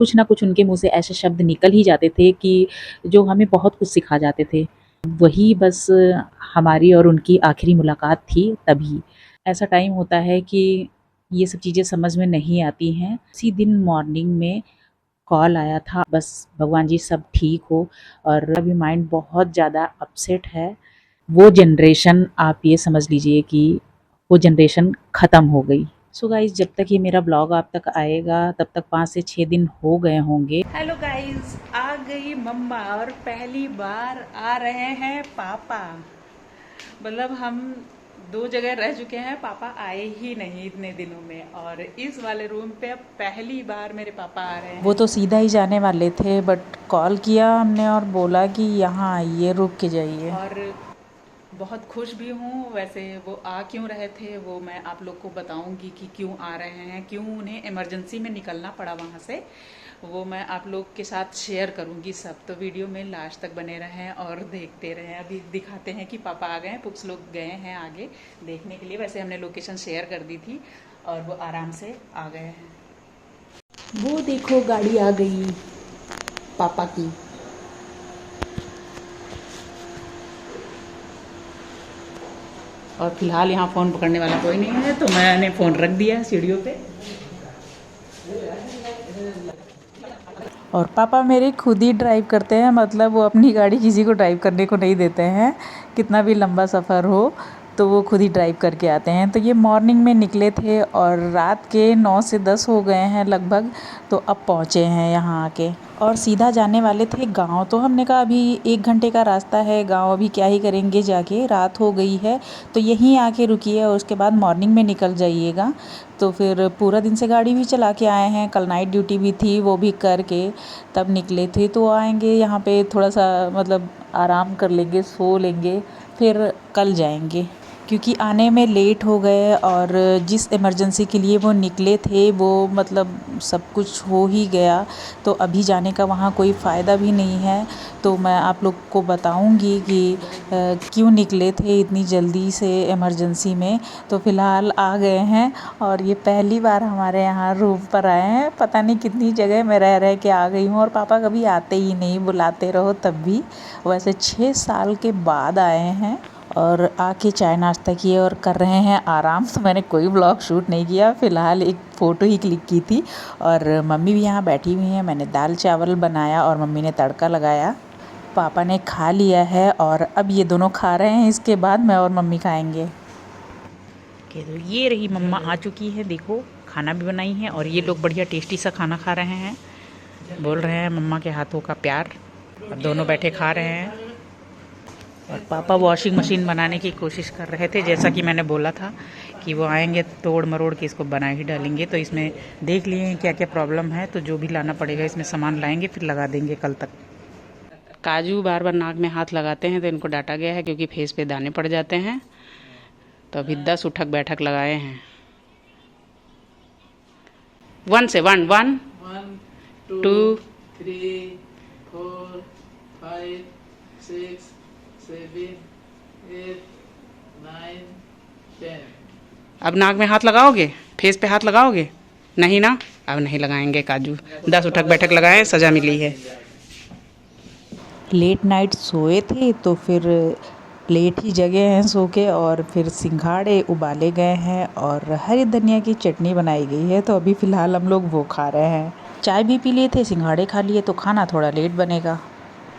कुछ ना कुछ उनके मुँह से ऐसे शब्द निकल ही जाते थे कि जो हमें बहुत कुछ सिखा जाते थे। वही बस हमारी और उनकी आखिरी मुलाकात थी तभी। ऐसा टाइम होता है कि ये सब चीज़ें समझ में नहीं आती हैं। उसी दिन मॉर्निंग में कॉल आया था, बस भगवान जी सब ठीक हो, और अभी माइंड बहुत ज़्यादा अपसेट है। वो जनरेशन आप ये समझ लीजिए कि वो जनरेशन ख़त्म हो गई। सो गाइज़, जब तक ये मेरा ब्लॉग आप तक आएगा तब तक 5 से 6 दिन हो गए होंगे। हेलो गाइज़, आ गई मम्मा और पहली बार आ रहे हैं पापा। मतलब हम 2 जगह रह चुके हैं, पापा आए ही नहीं इतने दिनों में, और इस वाले रूम पे अब पहली बार मेरे पापा आ रहे हैं। वो तो सीधा ही जाने वाले थे, बट कॉल किया हमने और बोला कि यहाँ आइए, रुक के जाइए। और बहुत खुश भी हूँ। वैसे वो आ क्यों रहे थे वो मैं आप लोग को बताऊंगी कि क्यों आ रहे हैं, क्यों उन्हें इमरजेंसी में निकलना पड़ा वहाँ से, वो मैं आप लोग के साथ शेयर करूँगी सब। तो वीडियो में लास्ट तक बने रहें और देखते रहें। अभी दिखाते हैं कि पापा आ गए हैं, पुप्स लोग गए हैं आगे देखने के लिए। वैसे हमने लोकेशन शेयर कर दी थी और वो आराम से आ गए हैं। वो देखो गाड़ी आ गई पापा की। और फिलहाल यहाँ फ़ोन पकड़ने वाला कोई नहीं है, तो मैंने फ़ोन रख दिया है सीढ़ियों पे। और पापा मेरे खुद ही ड्राइव करते हैं, मतलब वो अपनी गाड़ी किसी को ड्राइव करने को नहीं देते हैं। कितना भी लंबा सफ़र हो तो वो खुद ही ड्राइव करके आते हैं। तो ये मॉर्निंग में निकले थे और रात के 9 से 10 हो गए हैं लगभग, तो अब पहुँचे हैं यहाँ आके। और सीधा जाने वाले थे गांव। तो हमने कहा अभी 1 घंटे का रास्ता है गांव, अभी क्या ही करेंगे जाके, रात हो गई है तो यहीं आके रुकिए और उसके बाद मॉर्निंग में निकल जाइएगा। तो फिर पूरा दिन से गाड़ी भी चला के आए हैं, कल नाइट ड्यूटी भी थी वो भी करके तब निकले थे। तो आएंगे यहाँ पे थोड़ा सा मतलब आराम कर लेंगे, सो लेंगे, फिर कल जाएंगे। क्योंकि आने में लेट हो गए और जिस इमरजेंसी के लिए वो निकले थे वो मतलब सब कुछ हो ही गया, तो अभी जाने का वहाँ कोई फ़ायदा भी नहीं है। तो मैं आप लोग को बताऊंगी कि क्यों निकले थे इतनी जल्दी से इमरजेंसी में। तो फ़िलहाल आ गए हैं और ये पहली बार हमारे यहाँ रूम पर आए हैं। पता नहीं कितनी जगह मैं रह रह के आ गई हूँ और पापा कभी आते ही नहीं, बुलाते रहो तब भी। वैसे 6 साल के बाद आए हैं और आके चाय नाश्ता किए और कर रहे हैं आराम। तो मैंने कोई ब्लॉग शूट नहीं किया, फ़िलहाल एक फ़ोटो ही क्लिक की थी। और मम्मी भी यहाँ बैठी हुई हैं। मैंने दाल चावल बनाया और मम्मी ने तड़का लगाया। पापा ने खा लिया है और अब ये दोनों खा रहे हैं, इसके बाद मैं और मम्मी खाएंगे। तो ये रही मम्मा आ चुकी है, देखो खाना भी बनाई है और ये लोग बढ़िया टेस्टी सा खाना खा रहे हैं। बोल रहे हैं मम्मा के हाथों का प्यार। अब दोनों बैठे खा रहे हैं और पापा वॉशिंग मशीन बनाने की कोशिश कर रहे थे। जैसा कि मैंने बोला था कि वो आएंगे तोड़ मरोड़ के इसको बना ही डालेंगे। तो इसमें देख लिए हैं क्या क्या प्रॉब्लम है, तो जो भी लाना पड़ेगा इसमें सामान लाएंगे, फिर लगा देंगे कल तक। काजू बार बार नाक में हाथ लगाते हैं तो इनको डांटा गया है क्योंकि फेस पे दाने पड़ जाते हैं। तो अभी 10 उठक बैठक लगाए हैं। 1 से 1 1 2 3 4 5 6 7 8 9 10। अब नाक में हाथ लगाओगे, फेस पे हाथ लगाओगे? नहीं ना, अब नहीं लगाएंगे काजू। 10 उठक बैठक लगाए, सज़ा मिली है। लेट नाइट सोए थे तो फिर लेट ही जगे हैं सो के, और फिर सिंघाड़े उबाले गए हैं और हरी धनिया की चटनी बनाई गई है। तो अभी फ़िलहाल हम लोग वो खा रहे हैं। चाय भी पी लिए थे, सिंघाड़े खा लिए, तो खाना थोड़ा लेट बनेगा।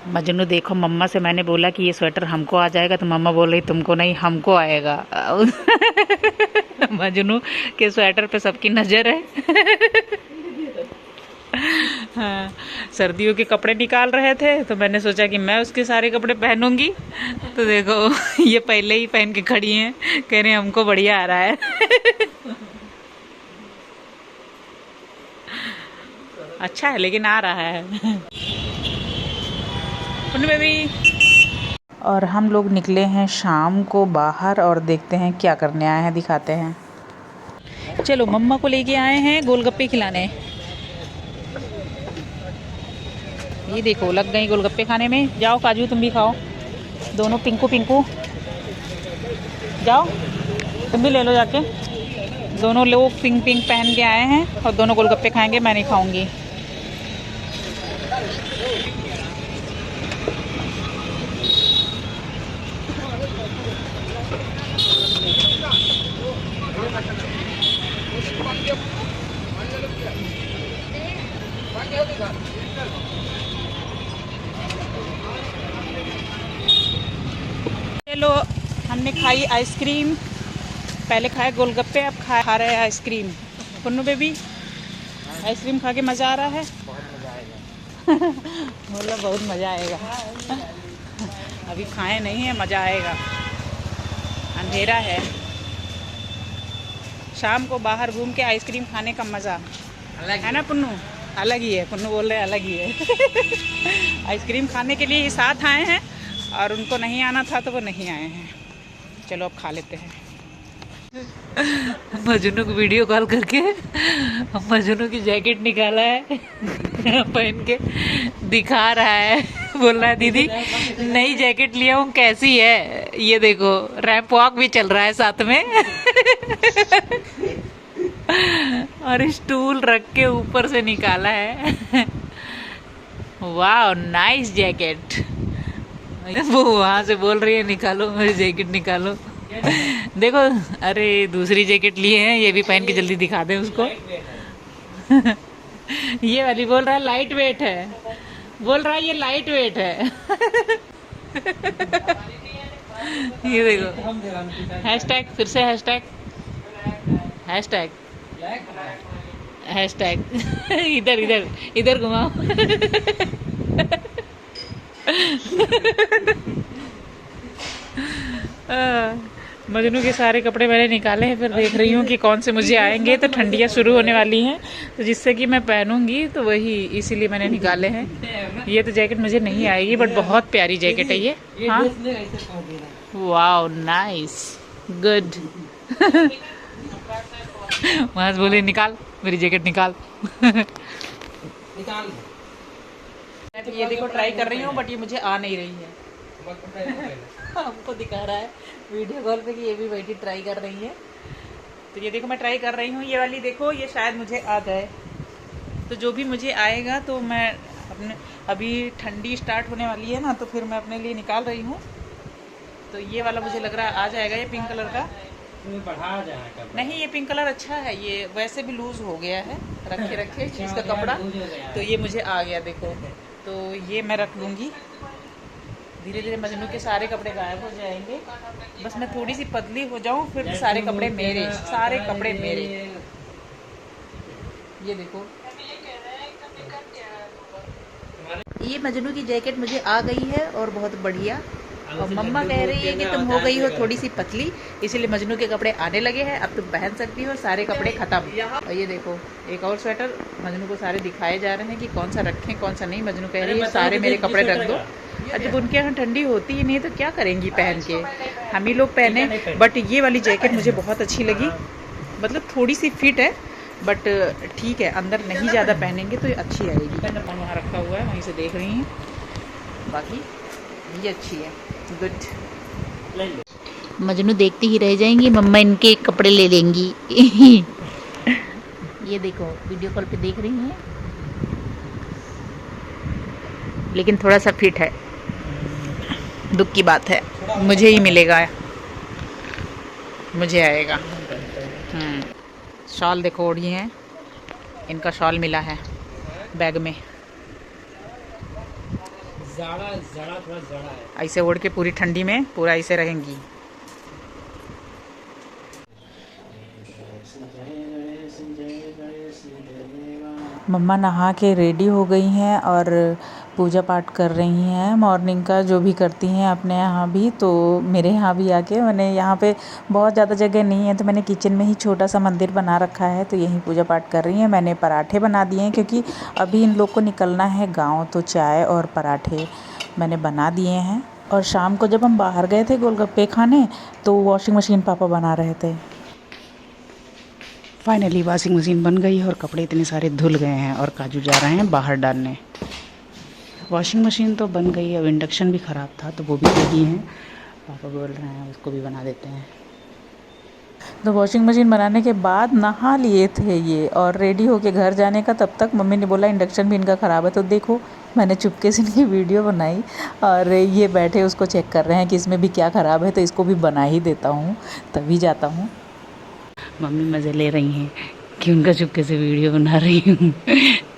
मजनू देखो, मम्मा से मैंने बोला कि ये स्वेटर हमको आ जाएगा तो मम्मा बोल रही तुमको नहीं हमको आएगा। मजनू के स्वेटर पे सबकी नज़र है। हाँ, सर्दियों के कपड़े निकाल रहे थे तो मैंने सोचा कि मैं उसके सारे कपड़े पहनूंगी। तो देखो ये पहले ही पहन के खड़ी हैं, कह रहे हैं हमको बढ़िया आ रहा है। अच्छा है लेकिन आ रहा है। बेबी। और हम लोग निकले हैं शाम को बाहर और देखते हैं क्या करने आए हैं, दिखाते हैं। चलो मम्मा को लेके आए हैं गोलगप्पे खिलाने। ये देखो लग गई गोलगप्पे खाने में। जाओ काजू तुम भी खाओ, दोनों पिंकू पिंकू जाओ तुम भी ले लो जाके। दोनों लोग पिंक पिंक पहन के आए हैं और दोनों गोलगप्पे खाएंगे, मैं नहीं खाऊंगी। चलो हमने खाई आइसक्रीम, पहले खाए गोलगप्पे, अब खा रहे हैं आइसक्रीम। पुन्नू बेबी आइसक्रीम खा के मज़ा आ रहा है? बोला बहुत मज़ा आएगा। अभी खाए नहीं है, मज़ा आएगा। अंधेरा है, शाम को बाहर घूम के आइसक्रीम खाने का मज़ा अलग है ना पुन्नू? अलग ही है, पुन्नू बोल रहे अलग ही है। आइसक्रीम खाने के लिए ये साथ आए हैं और उनको नहीं आना था तो वो नहीं आए हैं। चलो अब खा लेते हैं। मजनू को वीडियो कॉल करके मजनू की जैकेट निकाला है, पहन के दिखा रहा है, बोल रहा है दीदी नई जैकेट लिया हूँ कैसी है, ये देखो। रैंप वॉक भी चल रहा है साथ में। और स्टूल रख के ऊपर से निकाला है। वाह नाइस जैकेट। वो वहाँ से बोल रही है निकालो मेरी जैकेट निकालो। देखो, अरे दूसरी जैकेट लिए हैं, ये भी पहन के जल्दी दिखा दें उसको। ये वाली बोल रहा है लाइट वेट है, बोल रहा है ये लाइट वेट है। ये देखो हैशटैग, फिर से हैशटैग, हैशटैग, हैशटैग। इधर इधर इधर घुमाओ। मजनू के सारे कपड़े मैंने निकाले हैं, फिर देख रही हूँ कि कौन से मुझे आएंगे। तो ठंडियाँ शुरू होने वाली हैं, तो जिससे कि मैं पहनूंगी, तो वही इसीलिए मैंने निकाले हैं। ये तो जैकेट मुझे नहीं आएगी, बट बहुत प्यारी जैकेट है ये। हाँ, वाओ नाइस, गुड। वहाँ से बोले निकाल मेरी जैकेट निकाल। निकाल। ये देखो ट्राई कर रही हूँ, बट ये मुझे आ नहीं रही है। हमको दिखा रहा है वीडियो कॉल पे कि ये भी बैठी ट्राई कर रही है। तो ये देखो मैं ट्राई कर रही हूँ, ये वाली देखो, ये शायद मुझे आ जाए। तो जो भी मुझे आएगा तो मैं अपने, अभी ठंडी स्टार्ट होने वाली है ना, तो फिर मैं अपने लिए निकाल रही हूँ। तो ये वाला मुझे लग रहा है आ जाएगा, ये पिंक कलर का। बढ़ा जाएगा नहीं, ये पिंक कलर अच्छा है, ये वैसे भी लूज हो गया है रखे रखे इसका कपड़ा, तो ये मुझे आ गया देखो। तो ये मैं रख लूँगी। धीरे धीरे मजनू के सारे कपड़े गायब हो जाएंगे, बस मैं थोड़ी सी पतली हो जाऊं, फिर सारे कपड़े मेरे, सारे कपड़े मेरे। ये देखो, ये मजनू की जैकेट मुझे आ गई है और बहुत बढ़िया। और मम्मा कह रही है कि तुम हो गई हो थोड़ी सी पतली, इसीलिए मजनू के कपड़े आने लगे हैं, अब तुम पहन सकती हो, सारे कपड़े खत्म। और ये देखो एक और स्वेटर मजनू को सारे दिखाए जा रहे हैं कि कौन सा रखें कौन सा नहीं। मजनू कह रही है सारे मेरे कपड़े रख दो। और जब उनके यहाँ ठंडी होती ही नहीं तो क्या करेंगी पहन के, हम ही लोग पहने। बट ये वाली जैकेट मुझे बहुत अच्छी लगी, मतलब थोड़ी सी फिट है, बट ठीक है, अंदर नहीं ज़्यादा पहनेंगे तो ये अच्छी आएगी। वहाँ रखा हुआ है, वहीं से देख रही हैं, बाकी ये अच्छी है, गुड। मजनू देखती ही रह जाएंगी, मम्मा इनके कपड़े ले लेंगी। ये देखो वीडियो कॉल पे देख रही हैं, लेकिन थोड़ा सा फिट है, दुख की बात है। मुझे ही मिलेगा, मुझे आएगा। शॉल देखो ओढ़ी है, इनका शॉल मिला है बैग में। थोड़ा है, ऐसे ओढ़ के पूरी ठंडी में पूरा ऐसे रहेंगी। मम्मा नहा के रेडी हो गई हैं और पूजा पाठ कर रही हैं, मॉर्निंग का जो भी करती हैं अपने यहाँ भी। तो मेरे यहाँ भी आके, मैंने यहाँ पे बहुत ज़्यादा जगह नहीं है तो मैंने किचन में ही छोटा सा मंदिर बना रखा है, तो यहीं पूजा पाठ कर रही हैं। मैंने पराठे बना दिए हैं क्योंकि अभी इन लोग को निकलना है गाँव, तो चाय और पराठे मैंने बना दिए हैं। और शाम को जब हम बाहर गए थे गोलगप्पे खाने, तो वॉशिंग मशीन पापा बना रहे थे। फाइनली वॉशिंग मशीन बन गई और कपड़े इतने सारे धुल गए हैं और काजू जा रहे हैं बाहर डालने। वॉशिंग मशीन तो बन गई, अब इंडक्शन भी ख़राब था तो वो भी लगी हैं, पापा बोल रहे हैं उसको भी बना देते हैं। तो वॉशिंग मशीन बनाने के बाद नहा लिए थे ये और रेडी होके घर जाने का, तब तक मम्मी ने बोला इंडक्शन भी इनका ख़राब है। तो देखो मैंने चुपके से इनकी वीडियो बनाई और ये बैठे उसको चेक कर रहे हैं कि इसमें भी क्या ख़राब है, तो इसको भी बना ही देता हूँ तभी जाता हूँ। मम्मी मज़े ले रही हैं कि उनका चुपके से वीडियो बना रही हूँ।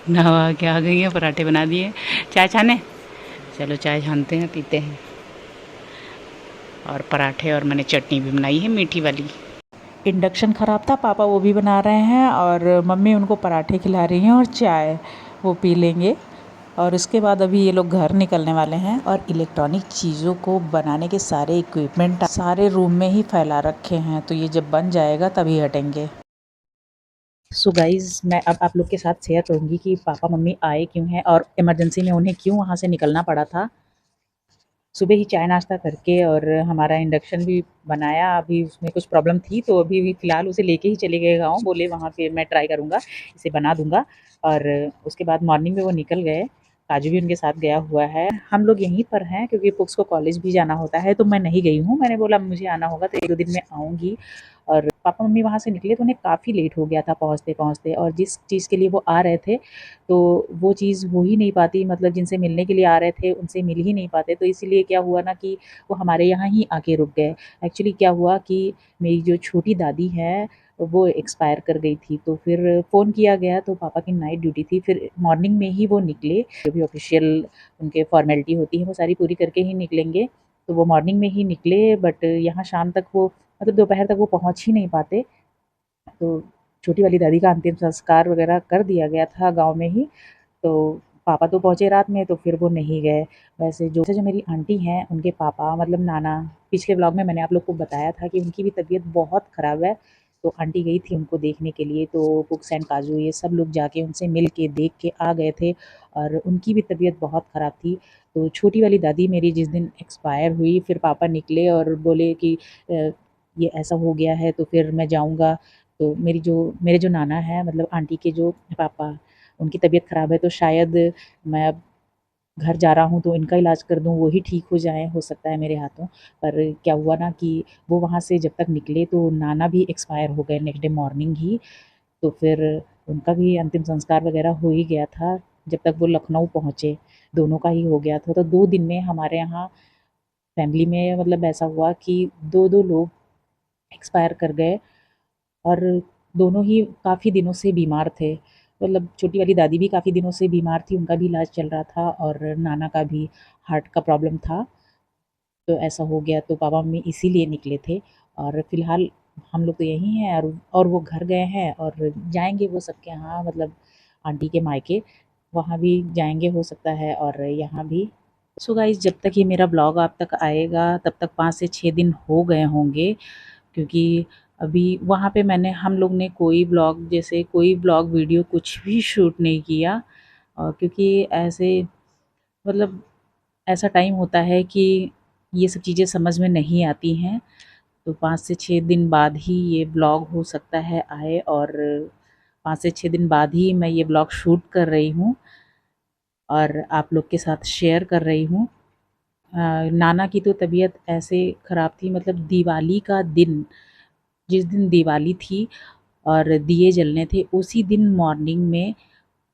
नहा के आ गई हैं, पराठे बना दिए। चाय छाने, चलो चाय छानते हैं, पीते हैं। और पराठे, और मैंने चटनी भी बनाई है मीठी वाली। इंडक्शन ख़राब था, पापा वो भी बना रहे हैं और मम्मी उनको पराठे खिला रही हैं और चाय वो पी लेंगे। और उसके बाद अभी ये लोग घर निकलने वाले हैं और इलेक्ट्रॉनिक चीज़ों को बनाने के सारे इक्विपमेंट सारे रूम में ही फैला रखे हैं, तो ये जब बन जाएगा तभी हटेंगे। सो गाइज़, मैं अब आप लोग के साथ शेयर करूँगी कि पापा मम्मी आए क्यों हैं और इमरजेंसी में उन्हें क्यों वहाँ से निकलना पड़ा था। सुबह ही चाय नाश्ता करके और हमारा इंडक्शन भी बनाया, अभी उसमें कुछ प्रॉब्लम थी तो अभी फ़िलहाल उसे लेके ही चले गए गाँव, बोले वहाँ पे मैं ट्राई करूँगा, इसे बना दूँगा। और उसके बाद मॉर्निंग में वो निकल गए, काजू भी उनके साथ गया हुआ है। हम लोग यहीं पर हैं क्योंकि पुक्स को कॉलेज भी जाना होता है, तो मैं नहीं गई हूँ। मैंने बोला मुझे आना होगा तो 1-2 दिन में आऊँगी। और पापा मम्मी वहाँ से निकले तो उन्हें काफ़ी लेट हो गया था पहुँचते-पहुँचते, और जिस चीज़ के लिए वो आ रहे थे तो वो चीज़ हो ही नहीं पाती, मतलब जिनसे मिलने के लिए आ रहे थे उनसे मिल ही नहीं पाते, तो इसीलिए क्या हुआ ना कि वो हमारे यहाँ ही आके रुक गए। एक्चुअली क्या हुआ कि मेरी जो छोटी दादी है वो एक्सपायर कर गई थी, तो फिर फ़ोन किया गया तो पापा की नाइट ड्यूटी थी, फिर मॉर्निंग में ही वो निकले। जो भी ऑफ़िशियल उनके फ़ॉर्मेलिटी होती है वो सारी पूरी करके ही निकलेंगे, तो वो मॉर्निंग में ही निकले, बट यहाँ शाम तक वो मतलब दोपहर तक वो पहुँच ही नहीं पाते। तो छोटी वाली दादी का अंतिम संस्कार वग़ैरह कर दिया गया था गाँव में ही। तो पापा तो पहुँचे रात में, तो फिर वो नहीं गए। वैसे जो मेरी आंटी हैं उनके पापा मतलब नाना, पिछले व्लॉग में मैंने आप लोग को बताया था कि उनकी भी तबीयत बहुत ख़राब है, तो आंटी गई थी उनको देखने के लिए, तो पुक्स एंड काजू ये सब लोग जाके उनसे मिल के देख के आ गए थे और उनकी भी तबीयत बहुत ख़राब थी। तो छोटी वाली दादी मेरी जिस दिन एक्सपायर हुई, फिर पापा निकले और बोले कि ये ऐसा हो गया है तो फिर मैं जाऊँगा। तो मेरे जो नाना हैं मतलब आंटी के जो पापा, उनकी तबीयत ख़राब है, तो शायद मैं अब घर जा रहा हूँ तो इनका इलाज कर दूँ, वो ही ठीक हो जाएँ, हो सकता है मेरे हाथों। पर क्या हुआ ना कि वो वहाँ से जब तक निकले तो नाना भी एक्सपायर हो गए नेक्स्ट डे मॉर्निंग ही। तो फिर उनका भी अंतिम संस्कार वग़ैरह हो ही गया था, जब तक वो लखनऊ पहुँचे, दोनों का ही हो गया था। तो 2 दिन में हमारे यहाँ फैमिली में मतलब ऐसा हुआ कि 2-2 लोग एक्सपायर कर गए, और दोनों ही काफ़ी दिनों से बीमार थे। मतलब छोटी वाली दादी भी काफ़ी दिनों से बीमार थी, उनका भी इलाज चल रहा था, और नाना का भी हार्ट का प्रॉब्लम था। तो ऐसा हो गया तो पापा मम्मी इसीलिए निकले थे, और फ़िलहाल हम लोग तो यहीं हैं, और वो घर गए हैं और जाएँगे वो सबके यहाँ, मतलब आंटी के मायके, वहाँ भी जाएँगे हो सकता है, और यहाँ भी। सो गाइज़, जब तक ये मेरा ब्लॉग आप तक आएगा तब तक 5 से 6 दिन हो गए होंगे, क्योंकि अभी वहाँ पे हम लोग ने कोई ब्लॉग वीडियो कुछ भी शूट नहीं किया, क्योंकि ऐसे मतलब ऐसा टाइम होता है कि ये सब चीज़ें समझ में नहीं आती हैं। तो 5 से 6 दिन बाद ही ये ब्लॉग हो सकता है आए, और 5 से 6 दिन बाद ही मैं ये ब्लॉग शूट कर रही हूँ और आप लोग के साथ शेयर कर रही हूँ। नाना की तो तबीयत ऐसे ख़राब थी, मतलब दिवाली का दिन, जिस दिन दिवाली थी और दिए जलने थे, उसी दिन मॉर्निंग में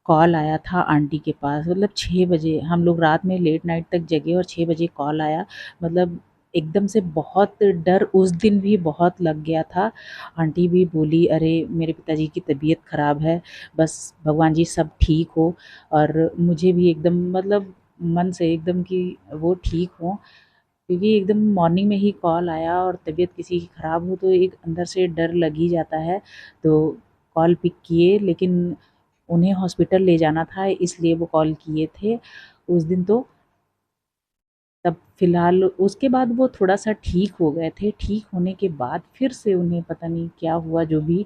कॉल आया था आंटी के पास, मतलब 6 बजे। हम लोग रात में लेट नाइट तक जगे और 6 बजे कॉल आया। मतलब एकदम से बहुत डर उस दिन भी बहुत लग गया था। आंटी भी बोली, अरे मेरे पिताजी की तबीयत ख़राब है, बस भगवान जी सब ठीक हो। और मुझे भी एकदम मतलब मन से एकदम कि वो ठीक हों, क्योंकि एकदम मॉर्निंग में ही कॉल आया और तबीयत किसी की ख़राब हो तो एक अंदर से डर लग ही जाता है। तो कॉल पिक किए, लेकिन उन्हें हॉस्पिटल ले जाना था इसलिए वो कॉल किए थे उस दिन। तो तब फ़िलहाल उसके बाद वो थोड़ा-सा ठीक हो गए थे। ठीक होने के बाद फिर से उन्हें पता नहीं क्या हुआ जो भी,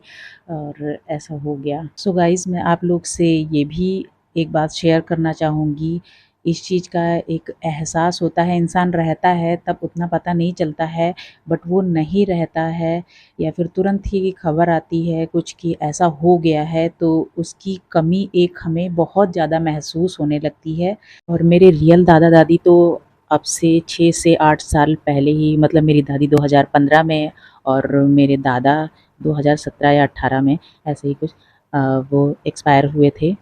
और ऐसा हो गया। सो गाइज़, मैं आप लोग से ये भी एक बात शेयर करना चाहूँगी। इस चीज़ का एक एहसास होता है, इंसान रहता है तब उतना पता नहीं चलता है, बट वो नहीं रहता है या फिर तुरंत ही खबर आती है कुछ कि ऐसा हो गया है, तो उसकी कमी एक हमें बहुत ज़्यादा महसूस होने लगती है। और मेरे रियल दादा-दादी तो अब से 6 से 8 साल पहले ही, मतलब मेरी दादी 2015 में और मेरे दादा 2017 या 18 में, ऐसे ही कुछ वो एक्सपायर हुए थे।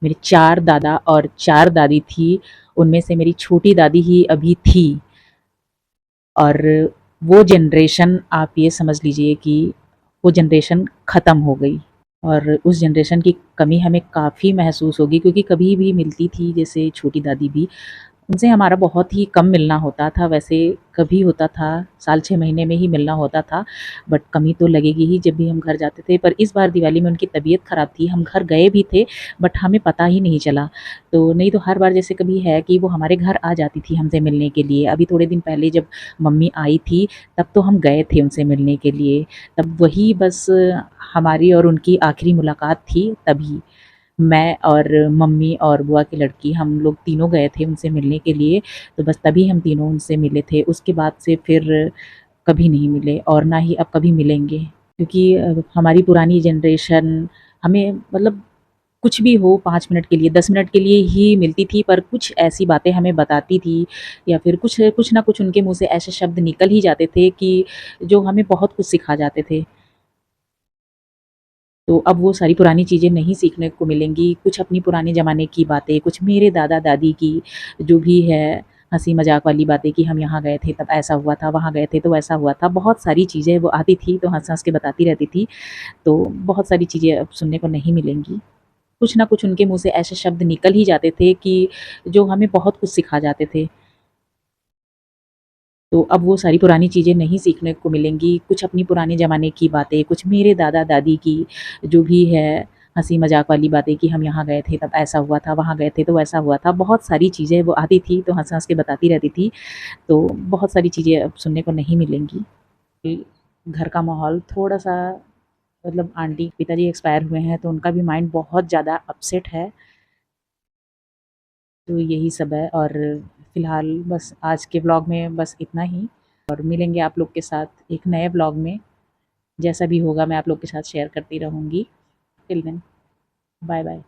मेरे 4 दादा और 4 दादी थी, उनमें से मेरी छोटी दादी ही अभी थी। और वो जनरेशन आप ये समझ लीजिए कि वो जनरेशन ख़त्म हो गई और उस जनरेशन की कमी हमें काफ़ी महसूस होगी, क्योंकि कभी भी मिलती थी जैसे छोटी दादी भी, उनसे हमारा बहुत ही कम मिलना होता था। वैसे कभी होता था, साल 6 महीने में ही मिलना होता था, बट कमी तो लगेगी ही जब भी हम घर जाते थे। पर इस बार दिवाली में उनकी तबीयत ख़राब थी, हम घर गए भी थे बट हमें पता ही नहीं चला। तो नहीं तो हर बार जैसे कभी है कि वो हमारे घर आ जाती थी हमसे मिलने के लिए। अभी थोड़े दिन पहले जब मम्मी आई थी तब तो हम गए थे उनसे मिलने के लिए, तब वही बस हमारी और उनकी आखिरी मुलाकात थी तभी। मैं और मम्मी और बुआ की लड़की हम लोग तीनों गए थे उनसे मिलने के लिए, तो बस तभी हम तीनों उनसे मिले थे। उसके बाद से फिर कभी नहीं मिले और ना ही अब कभी मिलेंगे, क्योंकि हमारी पुरानी जनरेशन हमें मतलब कुछ भी हो 5 मिनट के लिए, 10 मिनट के लिए ही मिलती थी, पर कुछ ऐसी बातें हमें बताती थी या फिर कुछ ना कुछ उनके मुँह से ऐसे शब्द निकल ही जाते थे कि जो हमें बहुत कुछ सिखा जाते थे। तो अब वो सारी पुरानी चीज़ें नहीं सीखने को मिलेंगी, कुछ अपनी पुराने ज़माने की बातें, कुछ मेरे दादा-दादी की जो भी है हँसी-मज़ाक वाली बातें कि हम यहाँ गए थे तब ऐसा हुआ था, वहाँ गए थे तो वैसा हुआ था। बहुत सारी चीज़ें वो आती थी तो हँस-हँस के बताती रहती थी, तो बहुत सारी चीज़ें अब सुनने को नहीं मिलेंगी। कुछ ना कुछ उनके मुँह से ऐसे शब्द निकल ही जाते थे कि जो हमें बहुत कुछ सिखा जाते थे। तो अब वो सारी पुरानी चीज़ें नहीं सीखने को मिलेंगी, कुछ अपनी पुराने ज़माने की बातें, कुछ मेरे दादा-दादी की जो भी है हँसी-मज़ाक वाली बातें कि हम यहाँ गए थे तब ऐसा हुआ था, वहाँ गए थे तो वैसा हुआ था। बहुत सारी चीज़ें वो आती थी तो हँस-हँस के बताती रहती थी, तो बहुत सारी चीज़ें अब सुनने को नहीं मिलेंगी। कि घर का माहौल थोड़ा-सा मतलब आंटी पिताजी एक्सपायर हुए हैं तो उनका भी माइंड बहुत ज़्यादा अपसेट है। तो यही सब है और फ़िलहाल बस आज के व्लॉग में बस इतना ही, और मिलेंगे आप लोग के साथ एक नए व्लॉग में। जैसा भी होगा मैं आप लोग के साथ शेयर करती रहूँगी। Till then, bye bye.